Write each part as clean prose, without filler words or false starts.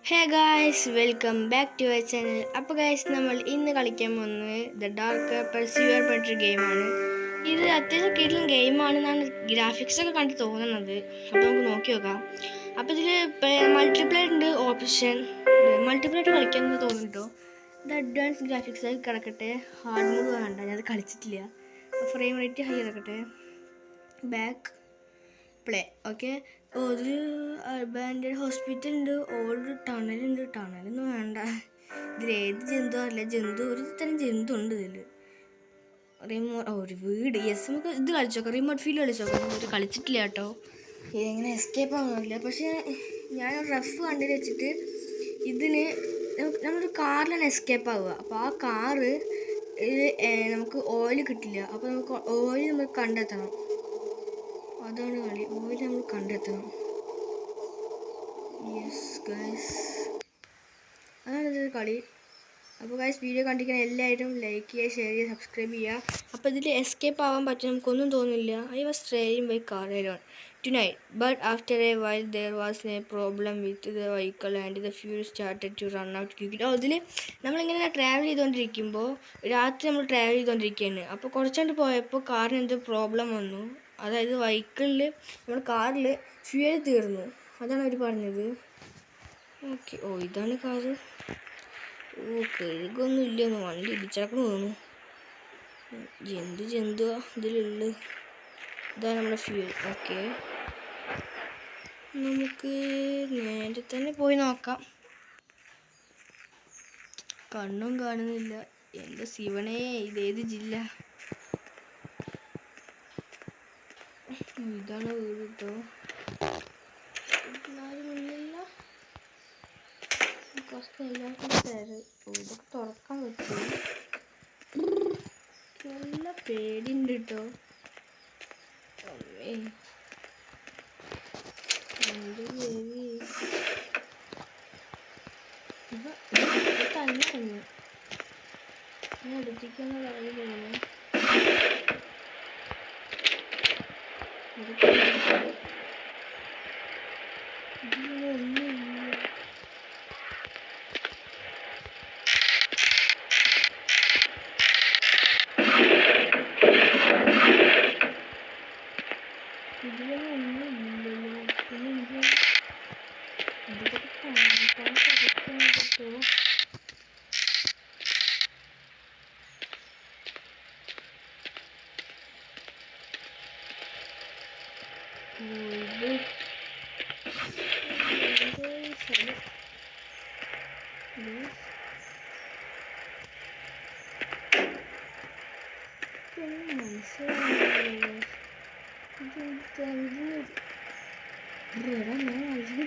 Hey guys, welcome back to our channel. അപ്പോൾ guys, നമ്മൾ ഇന്ന് കളിക്കാൻ പോകുന്നത് ദ ഡാർക്ക് പെർസ്യൂവർ പറഞ്ഞൊരു ഗെയിമാണ്. ഇത് അത്യാവശ്യം കിട്ടുന്ന ഗെയിമാണെന്നാണ് ഗ്രാഫിക്സൊക്കെ കണ്ട് തോന്നുന്നത്. അപ്പോൾ നമുക്ക് നോക്കി നോക്കാം. അപ്പോൾ ഇതിൽ മൾട്ടിപ്ലെയർ ഉണ്ട്, ഓപ്ഷൻ മൾട്ടിപ്ലെയർ കളിക്കാമെന്ന് തോന്നുന്നുണ്ടോ. ഇത് അഡ്വാൻസ് ഗ്രാഫിക്സ് ആയി കിടക്കട്ടെ. ഹാർഡ് മോഡ് വേണ്ട, ഞാനത് കളിച്ചിട്ടില്ല. ഫ്രെയിം റേറ്റ് ഹൈ കിടക്കട്ടെ. Back play okay. ഒരു അബാൻഡഡ് ഹോസ്പിറ്റൽ ഉണ്ട്, ഓൾഡ് ടണലുണ്ട്. ടണലൊന്നും വേണ്ട. ഇതിൽ ഏത് ജന്തു അറിയില്ല. ഒരു തരം ജന്തു ഉണ്ട് ഇതിൽ. ഒരു വീട്. യെസ്, നമുക്ക് ഇത് കളിച്ചോക്കാം. Remote feel കളിച്ചോക്കാം. ഇത് കളിച്ചിട്ടില്ല കേട്ടോ. ഇതെങ്ങനെ എസ്കേപ്പ് ആവുന്നില്ല. പക്ഷേ ഞാൻ റഫ് കണ്ടിൽ വെച്ചിട്ട് ഇതിന് നമ്മളൊരു കാറിലാണ് എസ്കേപ്പ് ആവുക. അപ്പോൾ ആ കാറ് നമുക്ക് ഓയിൽ കിട്ടില്ല. അപ്പോൾ നമുക്ക് ഓയിൽ നമുക്ക് കണ്ടെത്തണം. അതാണ് കളി. ഓയിൽ നമ്മൾ കണ്ടെത്തണം. യെസ് ഗൈസ്, അതാണ് ഇതൊരു കളി. അപ്പോൾ ഗൈസ്, വീഡിയോ കണ്ടിരിക്കുന്ന എല്ലാവരും ലൈക്ക് ചെയ്യുക, ഷെയർ ചെയ്യുക, സബ്സ്ക്രൈബ് ചെയ്യുക. അപ്പോൾ ഇതിൽ എസ്കേപ്പ് ആവാൻ പറ്റും നമുക്കൊന്നും തോന്നില്ല. I was training by car alone tonight, but after a while there was a problem with the vehicle and the fuel started to run out quickly. ഇതിൽ നമ്മളിങ്ങനെ ട്രാവൽ ചെയ്തുകൊണ്ടിരിക്കുമ്പോൾ, രാത്രി നമ്മൾ ട്രാവൽ ചെയ്തുകൊണ്ടിരിക്കുകയാണ്. അപ്പോൾ കുറച്ചുകൊണ്ട് പോയപ്പോൾ കാറിന് എന്തോ പ്രോബ്ലം വന്നു. അതായത് വെഹിക്കിളിൽ, നമ്മൾ കാറിൽ ഫ്യൂൽ തീർന്നു. അതാണ് അവർ പറഞ്ഞത്. ഓക്കെ. ഇതാണ് കാറ്. കഴുകൊന്നും ഇല്ലെന്ന്, വണ്ടി ഇടിച്ചടക്കണം തോന്നുന്നു. ജന്തുവാ ഇതിലുള്ളത്. ഇതാണ് നമ്മുടെ ഫ്യൂൽ. ഓക്കെ, നമുക്ക് നേരെ തന്നെ പോയി നോക്കാം. കണ്ണും കാണുന്നില്ല. എൻ്റെ ശിവനേ, ഇതേത് ജില്ല? ഇതാണ് വീട് കേട്ടോ. ആരുമില്ല. എല്ലാവർക്കും തരും. ഇതൊക്കെ തുറക്കാൻ പറ്റും. നല്ല പേടിയുണ്ട് കേട്ടോ. അമ്മേ, എന്ത് പേടി. തന്നെ തന്നെ അടുത്തേക്കാണ് കളി പോകുന്നത്. ഒന്നുമില്ല.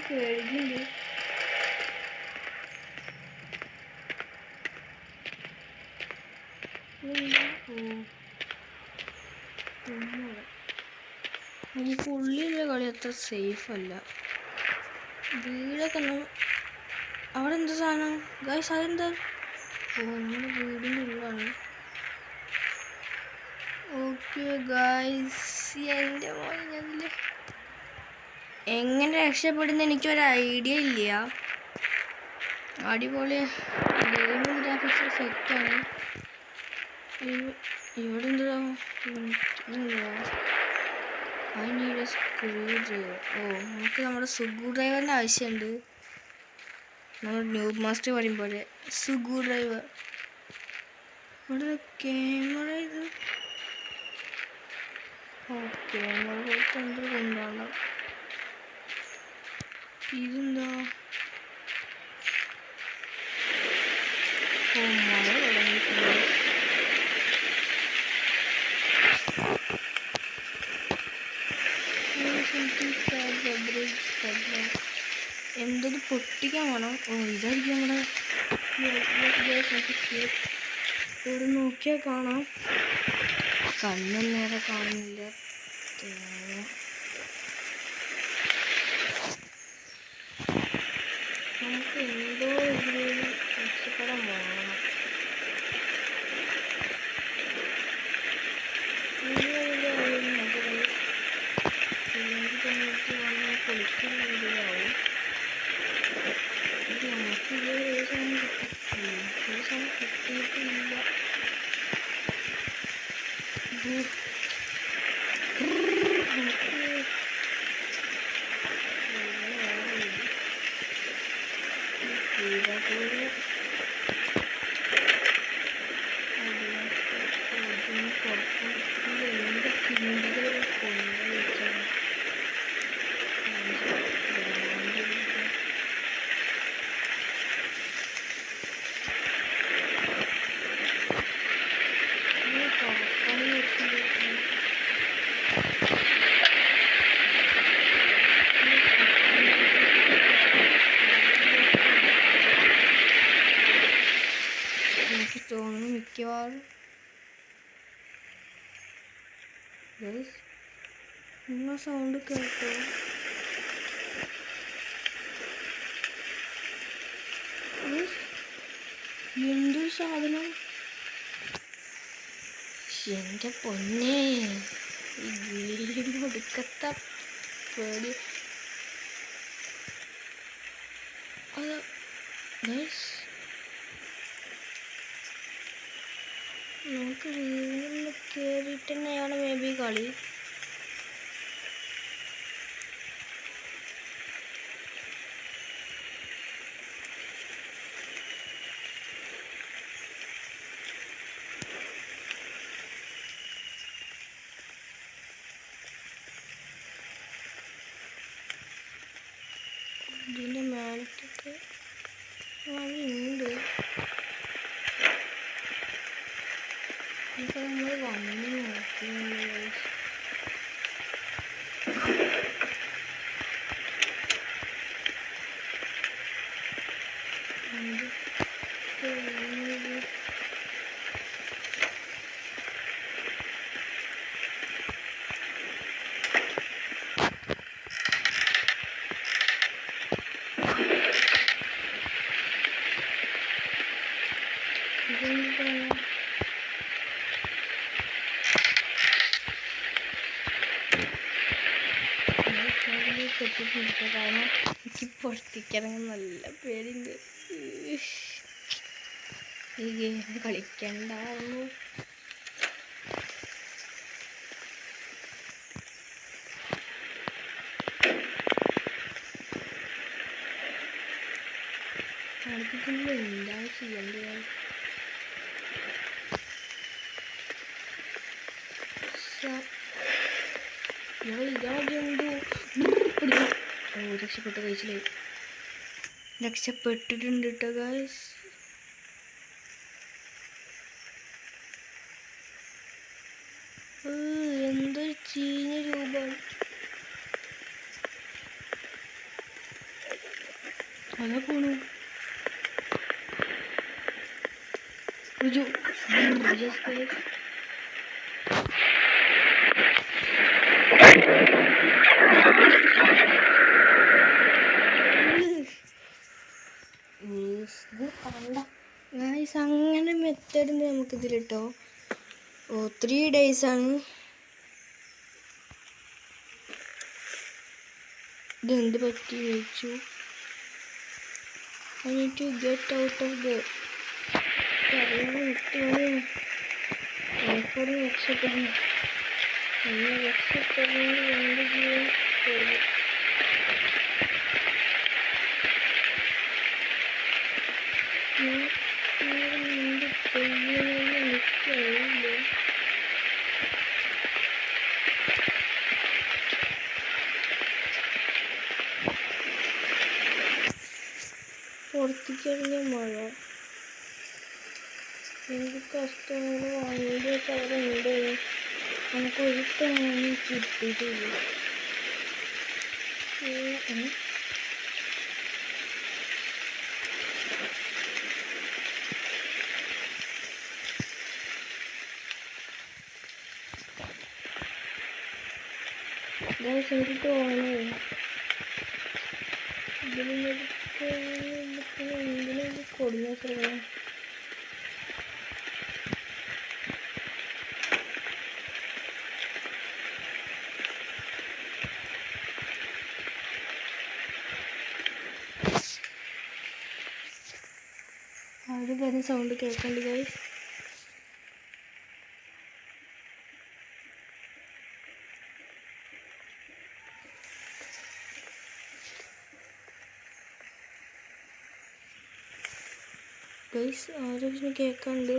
പേടിക്കുന്നുണ്ട്. നമുക്ക് ഉള്ളിലുള്ള കളി അത്ര സേഫ് അല്ല. വീടൊക്കെ അവിടെ എന്താ സാധനം ഗൈസ്? അതെന്താ? നമ്മുടെ വീടിൻ്റെ ഉള്ളിലാണ്. ഓക്കെ ഗൈസ്, എൻ്റെ മോനിൽ എങ്ങനെ രക്ഷപ്പെടുന്ന എനിക്കൊരു ഐഡിയ ഇല്ല. അടിപൊളി ഗെയിം ഗ്രാഫിക്സ് സെറ്റാണ്. ഇവിടെ എന്താ? I need A screw driver. നമുക്ക് നമ്മുടെ സുഗു ഡ്രൈവറിൻ്റെ ആവശ്യമുണ്ട്. നമ്മൾ ന്യൂബ് മാസ്റ്റർ പറയും പോലെ സുഗു ഡ്രൈവർ. ഇവിടെ ക്യാമറ ഇത്. ക്യാമറ പോലത്തെ എന്ത് കൊണ്ടാണ് ഇതെന്താ? മഴ തുടങ്ങിയിട്ടുണ്ട്. എന്തത് പൊട്ടിക്കാൻ വേണം. ഇതായിരിക്കും നമ്മുടെ. ഇവിടെ നോക്കിയാൽ കാണാം. കണ്ണും നേരെ കാണുന്നില്ല. നമുക്ക് എന്തോ ഇതിൽ രക്ഷപ്പെടാൻ വേണം. പൊളിക്കുന്ന ഇതിലാവും. ഇത് തോന്നുന്നു മിക്കവാറും നിങ്ങൾ സൗണ്ട് കേട്ടോ? എന്തൊരു സാധനം! എൻ്റെ പൊന്നേ, ഈ ഗെയിം ഒടുക്കത്ത പേടി. അത് നമുക്ക് വീണ്ടും കയറിയിട്ട് തന്നെയാണ് മേ ബി കളി. ഇതിൻ്റെ മേലത്തൊക്കെ വഴിയുണ്ട്. ഇപ്പൊ നമ്മൾ വന്ന് നോക്കിയാണ്. കാരണം എനിക്ക് പുറത്തേക്കിറങ്ങാൻ നല്ല പേടിയുണ്ട്. ഈ ഗെയിം കളിക്കണ്ടായിരുന്നു. അടുപ്പിക്കുമ്പോൾ എന്താണ് ചെയ്യേണ്ടത്? രക്ഷപ്പെട്ട കഴിച്ചിലായി. രക്ഷപ്പെട്ടിട്ടുണ്ട് കേട്ടോ ഗായ്സ്. എന്തൊരു ചീഞ്ഞ രൂപം! അതാ പോണു. അങ്ങനെ മെത്തേഡ് ഉണ്ട് നമുക്കിതിൽ കേട്ടോ. 3 days ആണ്. ഇതെന്ത് പറ്റി ചോദിച്ചു. I need to get out of the രക്ഷപ്പെടുന്നു. എന്ത് ചെയ്യാൻ പോകും? പുറത്തേക്കിറങ്ങിയ മഴ എന്ത് കഷ്ടങ്ങൾ വാങ്ങിയ അവിടെ നമുക്ക് ഒരു തവണ കിട്ടിയിട്ടില്ല. എനിക്ക് തോന്നുന്നു എന്തിനൊക്കെ കൊടുന്ന വെച്ചാൽ അവിടെ വരുന്ന സൗണ്ട് കേൾക്കണ്ട് ഗൈസ്. ഗൈസ് ആരും കേൾക്കാണ്ട്.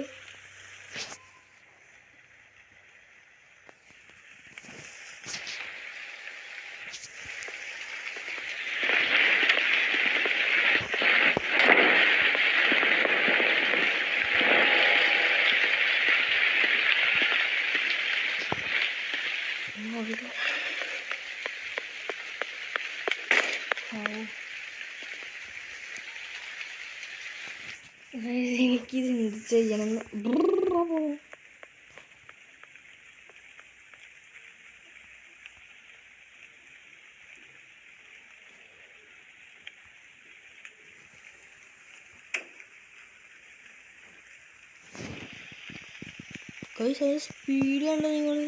എനിക്കിത് എന്ത് ചെയ്യണം. സ്പീഡ് കണ്ടോ നിങ്ങൾ?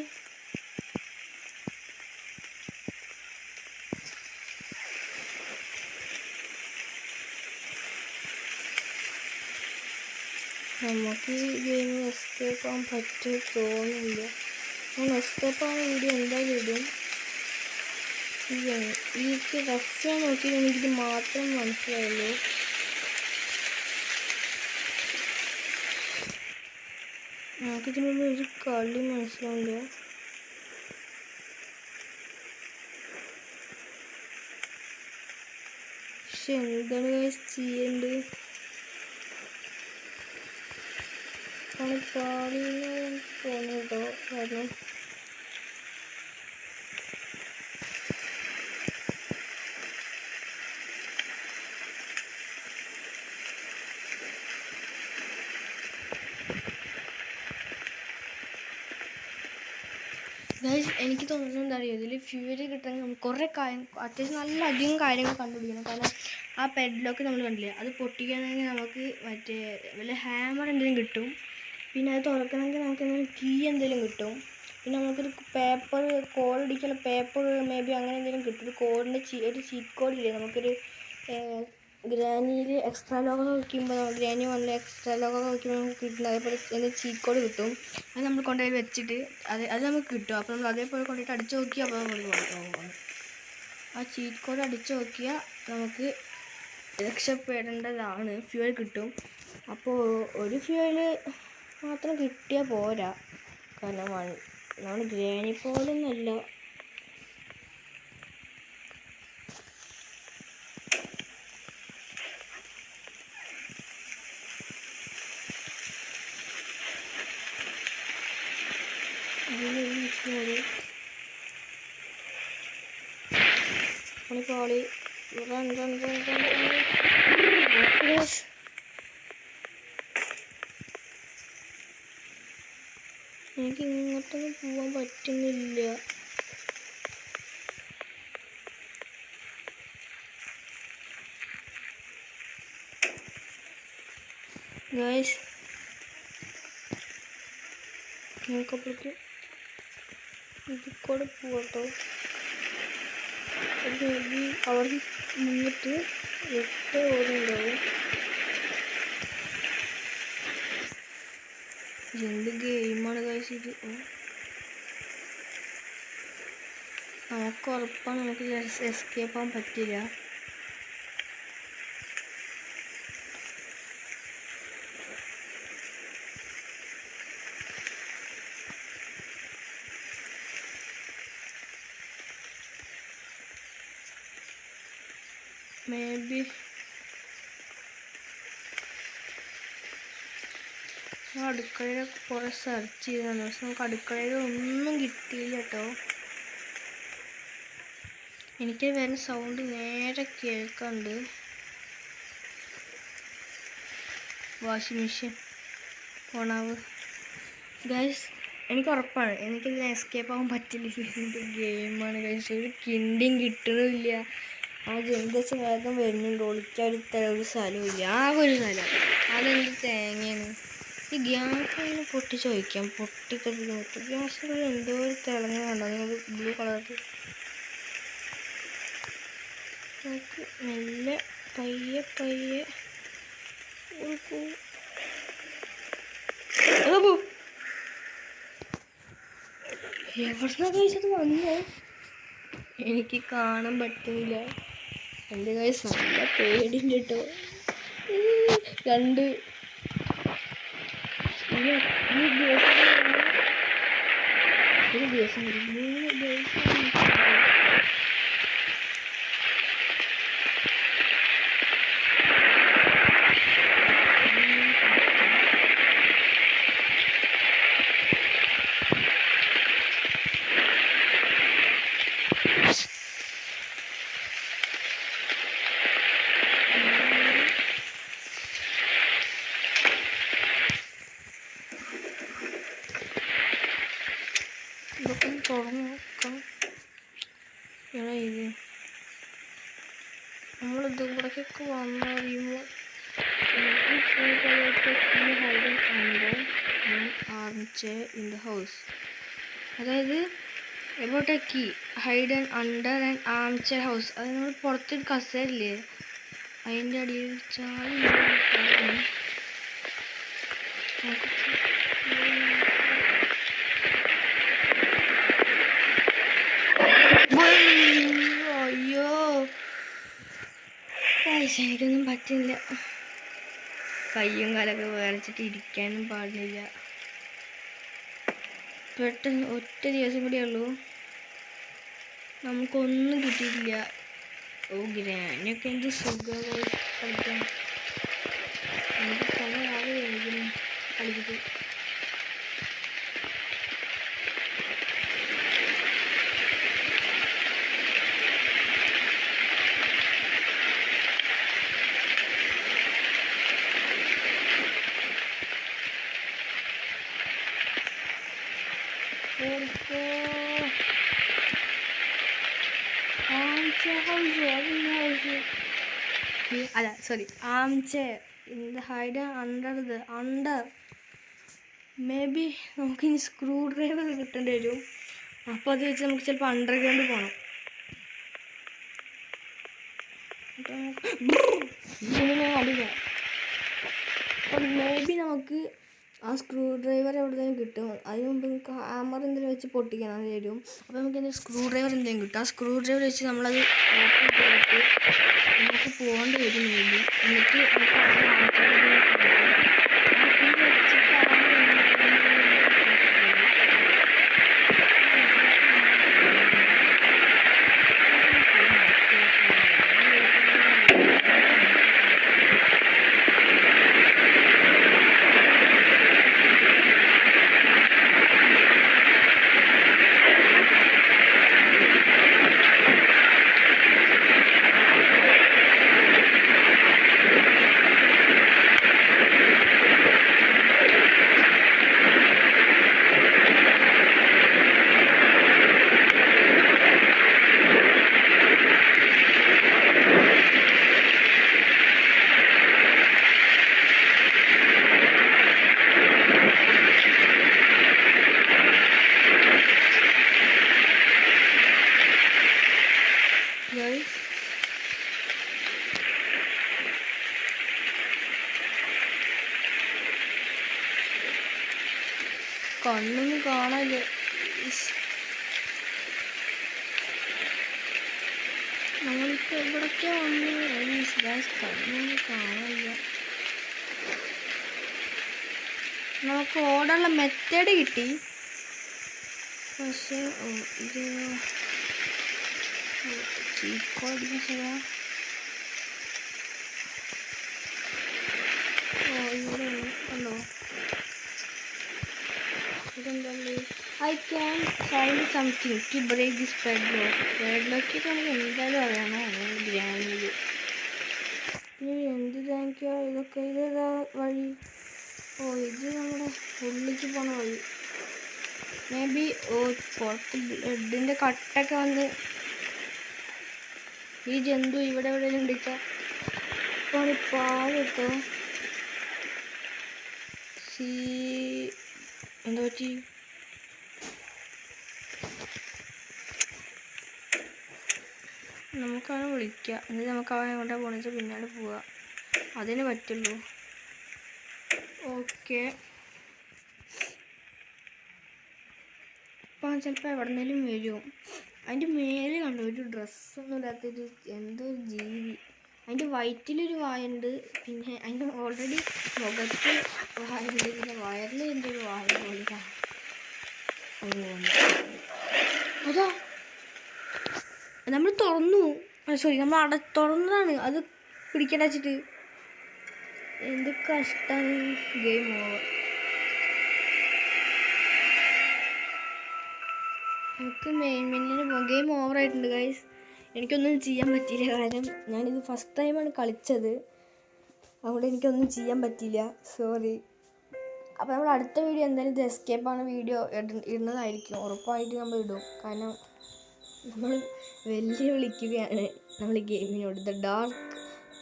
നമുക്ക് ഈ ഗെയിം എസ്കേപ്പ് ആകാൻ പറ്റും തോന്നുന്നില്ല. ഞാൻ എസ്കേപ്പ് ആവുന്ന വീഡിയോ എന്തായാലും ഇടും. ഈ റഫ് നോക്കി എനിക്കിത് മാത്രം മനസ്സിലായുള്ളൂ. നമുക്കിതിനുള്ള ഒരു കളി മനസ്സിലാവില്ല. പക്ഷെ എന്താണ് ചെയ്യേണ്ടത്? പാടിയെന്ന് തോന്നുന്നു കേട്ടോ. കാരണം എനിക്ക് തോന്നുന്നത് എന്താ പറയുക, ഇതിൽ ഫ്യൂരി കിട്ടണമെങ്കിൽ നമുക്ക് കുറേ അത്യാവശ്യം നല്ല അധികം കാര്യങ്ങൾ കണ്ടുപിടിക്കണം. കാരണം ആ പെഡ്ലോക്ക് നമ്മൾ കണ്ടില്ലേ, അത് പൊട്ടിക്കണമെങ്കിൽ നമുക്ക് മറ്റേ വല്ല ഹാമർ എന്തെങ്കിലും കിട്ടും. പിന്നെ അത് തുറക്കണമെങ്കിൽ നമുക്ക് എന്തെങ്കിലും കീ എന്തെങ്കിലും കിട്ടും. പിന്നെ നമുക്കൊരു പേപ്പർ കോഡ് അടിക്കാനുള്ള പേപ്പർ മേ ബി അങ്ങനെ എന്തെങ്കിലും കിട്ടും. ഒരു കോഡിൻ്റെ ഒരു ചീറ്റ് കോഡില്ലേ, നമുക്കൊരു ഗ്രാനിയിൽ എക്സ്ട്രാ ലോഗോ നോക്കുമ്പോൾ ഗ്രാനി വന്ന എക്സ്ട്രാ ലോഗോ നോക്കുമ്പോൾ നമുക്ക് കിട്ടുന്നത്. അതേപോലെ എന്തെങ്കിലും ചീറ്റ് കോഡ് കിട്ടും. അത് നമ്മൾ കൊണ്ടുപോയി വെച്ചിട്ട് അത് നമുക്ക് കിട്ടും. അപ്പോൾ നമ്മൾ അതേപോലെ കൊണ്ടുപോയിട്ട് അടിച്ചു നോക്കിയാൽ അപ്പോൾ നമ്മൾ പോകും. ആ ചീറ്റ് കോഡ് അടിച്ചു നോക്കിയാൽ നമുക്ക് രക്ഷപ്പെടേണ്ടതാണ്. ഫ്യൂൽ കിട്ടും. അപ്പോൾ ഒരു ഫ്യൂൽ മാത്രം കിട്ടിയാൽ പോരാ. കാരണം നമ്മൾ ഗ്രാനി പോലൊന്നുമല്ല. പണിപ്പാളി എനിക്ക് ഇങ്ങോട്ടൊന്നും പോവാൻ പറ്റുന്നില്ല. ഗൈസ് നമുക്കപ്പോഴേക്ക് ഇതിൽ കൂടെ പോകട്ടോ. മേ ബി അവിടെ നിന്നിട്ട് 8 ഓടുന്നുണ്ടാവും. എന്ത് ഗെയിമാണ് ഗൈസ് ഇത്. നമുക്ക് ഉറപ്പാണ് നമുക്ക് എസ്കേപ്പ് ആവാൻ പറ്റില്ല. മേ ബി അടുക്കളയിലൊക്കെ കുറേ സെർച്ച് ചെയ്താണ്. പക്ഷെ നമുക്ക് അടുക്കളയിൽ ഒന്നും കിട്ടിയില്ല കേട്ടോ. എനിക്ക് വരുന്ന സൗണ്ട് നേരെ കേൾക്കുന്നുണ്ട്. Washing machine ഓണാവ്. ഗൈസ് എനിക്ക് ഉറപ്പാണ് എനിക്കിതിന് എസ്കേപ്പ് ആവാൻ പറ്റില്ല. ഇതിൻ്റെ ഗെയിമാണ് ഗൈസ്. ഒരു കിണ്ടിയും കിട്ടണില്ല. ആ ജന്തുവെച്ച് വേഗം വരുന്നുണ്ട്. ഒളിക്കാൻ ഒരു സ്ഥലമില്ല. ആകെ ഒരു സ്ഥലം. അതെന്ത് തേങ്ങയാണ്. ഈ ഗ്യാസ് ഒന്ന് പൊട്ടിച്ച് വയ്ക്കാം. പൊട്ടിത്തെറിക്കാൻ പറ്റും. ഗ്യാസിൽ എന്തോ ഒരു തിളങ്ങ കണ്ടോ നിങ്ങൾ? Blue colour. നമുക്ക് മെല്ലെ പയ്യെ എവിടുന്ന കഴിച്ചത് വന്നോ? എനിക്ക് കാണാൻ പറ്റുന്നില്ല. എൻ്റെ കൈ നല്ല പേടിയുണ്ട് കേട്ടോ. 2 ഈ ദിവസം ഒരു ദിവസം 3 ദിവസം ഇതൊക്കെ തുറന്ന് നോക്കാം. ഇത് നമ്മളിത് ഇവിടേക്കൊക്കെ വന്നു കഴിയുമ്പോൾ ഇൻ ദ ഹൗസ്, അതായത് about a key hidden under and arm chair house. അത് നമ്മൾ പുറത്തൊരു കസേരയില്ലേ അതിൻ്റെ അടിയിൽ ചാടി അയ്യോ എനിക്കൊന്നും പറ്റില്ല. കയ്യും കാലൊക്കെ വേർച്ചിട്ട് ഇരിക്കാനും പാടില്ല. പെട്ടെന്ന് ഒറ്റ ദിവസം കൂടിയേ ഉള്ളൂ, നമുക്കൊന്നും കിട്ടിയിട്ടില്ല. ഓ ഗ്രാനൊക്കെ എന്ത് സുഖമായി കളിക്കാൻ. എനിക്ക് തലയാകെ വേദന കളിച്ചിട്ട്. അല്ല sorry, arm chair in the hide under maybe നമുക്കിനി സ്ക്രൂ ഡ്രൈവർ കിട്ടേണ്ടി വരും. അപ്പോൾ അത് വെച്ച് നമുക്ക് ചിലപ്പോൾ അണ്ടർഗ്രൗണ്ട് പോകണം. അറിയില്ല. അപ്പം മേ ബി നമുക്ക് ആ സ്ക്രൂ ഡ്രൈവർ എവിടെയെങ്കിലും കിട്ടും. അതിന് മുമ്പ് നമുക്ക് ഹാമർ എന്തെങ്കിലും വെച്ച് പൊട്ടിക്കണം തരും. അപ്പോൾ നമുക്ക് എന്തെങ്കിലും സ്ക്രൂ ഡ്രൈവർ എന്തെങ്കിലും കിട്ടും. ആ സ്ക്രൂ ഡ്രൈവർ വെച്ച് നമ്മളത് ഓപ്പൺ ചെയ്തിട്ട് നമുക്ക് പോകേണ്ടി വരും മേ ബി. എന്നിട്ട് കണ്ണൊന്നും കാണാനില്ല. നമ്മളിപ്പോൾ എവിടേക്കാ വന്നു? കണ്ണൊന്നും കാണാനില്ല. നമുക്ക് ഓടാനുള്ള മെത്തേഡ് കിട്ടി, പക്ഷേ ഇത് ചീക്കോ അടിക്കുന്ന സ്ഥലം. ഇവിടെ ഉണ്ടോ? I can find something to break this padlock. Padlock നമുക്ക് എന്തായാലും അറിയണോ ഗ്രാനിൽ. എന്ത് താങ്ക്യോ ഇതൊക്കെ. ഇതേതാ വഴി? ഇത് നമ്മുടെ ഉള്ളിലേക്ക് പോണ വഴി. മേ ബി പുറത്ത് ബ്ലഡിൻ്റെ കട്ടൊക്കെ വന്ന് ഈ ജന്തു ഇവിടെ എവിടെയെങ്കിലും ഉണ്ടിച്ചാൽ പാല് കിട്ടോ? എന്താ പറ്റി? നമുക്കവനെ വിളിക്കാം, എന്നിട്ട് നമുക്ക് അവനെ കൊണ്ടാ പോണെന്ന് പിന്നാലെ പോവുക. അതിന് പറ്റുള്ളൂ. ഓക്കെ, അപ്പം ചിലപ്പോൾ എവിടെന്നേലും വരും. അതിൻ്റെ മേലെ കണ്ടു ഒരു ഡ്രസ്സൊന്നും ഇല്ലാത്തൊരു എന്തോ ഒരു ജീവി. അതിൻ്റെ വയറ്റിലൊരു വായുണ്ട്, പിന്നെ അതിൻ്റെ ഓൾറെഡി മുഖത്ത് വായുണ്ട്, പിന്നെ വയറിൽ എന്തൊരു വായ പോലെ. അതാ നമ്മൾ തുറന്നു, സോറി നമ്മൾ തുറന്നതാണ് അത് പിടിക്കണ്ട വെച്ചിട്ട്. എന്ത് കഷ്ടാണ്. Game over. നമുക്ക് മെയിൻ മെയിനിന് പോകാം. ഗെയിം ഓവറായിട്ടുണ്ട് ഗൈസ്. എനിക്കൊന്നും ചെയ്യാൻ പറ്റിയില്ല, കാരണം ഞാനിത് ഫസ്റ്റ് ടൈമാണ് കളിച്ചത്, അതുകൊണ്ട് എനിക്കൊന്നും ചെയ്യാൻ പറ്റിയില്ല, സോറി. അപ്പോൾ നമ്മൾ അടുത്ത വീഡിയോ എന്തായാലും ഇത് എസ്കേപ്പാണ് വീഡിയോ ഇടുന്നതായിരിക്കും, ഉറപ്പായിട്ട് നമ്മൾ ഇടും. കാരണം നമ്മൾ വെല്ലുവിളിക്കുകയാണ് നമ്മൾ ഗെയിമിനോട്. ദ ഡാർക്ക്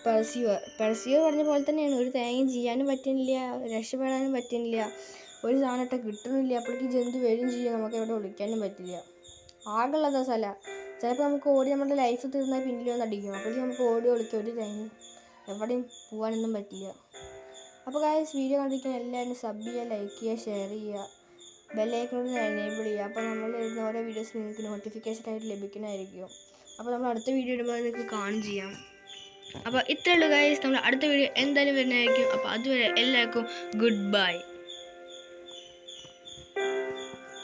പെർസ്യൂവർ പറഞ്ഞ പോലെ തന്നെയാണ്. ഒരു തേങ്ങയും ചെയ്യാനും പറ്റുന്നില്ല, രക്ഷപ്പെടാനും പറ്റുന്നില്ല, ഒരു സാധനമായിട്ട് കിട്ടുന്നില്ല. അപ്പോഴേക്ക് ജന്തു വരും ചെയ്യും, നമുക്ക് എവിടെ വിളിക്കാനും പറ്റില്ല. ആകെയുള്ളതാ സ്ഥലം. ചിലപ്പോൾ നമുക്ക് ഓടി നമ്മുടെ ലൈഫ് തീർന്നാൽ പിന്നിലൊന്നും അടിക്കും, അപ്പോഴേക്കും നമുക്ക് ഓടി ഒളിക്കും, ഒരു തേങ്ങ എവിടെയും പോകാനൊന്നും പറ്റില്ല. അപ്പോൾ ഗൈസ്, വീഡിയോ കണ്ടിരിക്കാൻ എല്ലാവരും സബ് ചെയ്യുക, ലൈക്ക് ചെയ്യുക, ഷെയർ ചെയ്യുക, ബെല്ലൈക്കണോട് എനേബിൾ ചെയ്യുക. അപ്പോൾ നമ്മൾ ഇടുന്ന ഓരോ വീഡിയോസ് നിങ്ങൾക്ക് നോട്ടിഫിക്കേഷനായിട്ട് ലഭിക്കുന്നതായിരിക്കും. അപ്പോൾ നമ്മൾ അടുത്ത വീഡിയോ ഇടുമ്പോൾ നിങ്ങൾക്ക് കാണും ചെയ്യാം. അപ്പോൾ ഇത്രയേ ഉള്ളൂ ഗൈസ്, നമ്മൾ അടുത്ത വീഡിയോ എന്തായാലും വരുന്നതായിരിക്കും. അപ്പോൾ അതുവരെ എല്ലാവർക്കും ഗുഡ് ബൈ.